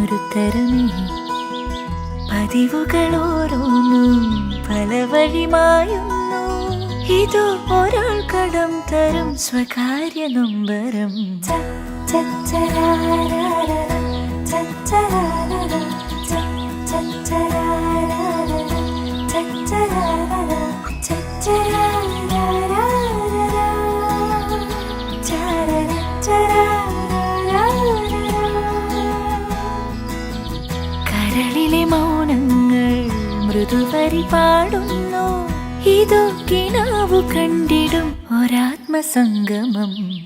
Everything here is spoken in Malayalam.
ഒരു തരമേ പതിവുകളോരോന്നും പല വഴിമായുന്നു. ഇതോ ഒരാൾ കടം തരും സ്വകാര്യ നൊമ്പരം. കരളിലെ മൗനങ്ങൾ മൃദുവരി പാടുന്നു. ഇതോ കിനാവു കണ്ടിടും ഒരാത്മസംഗമം.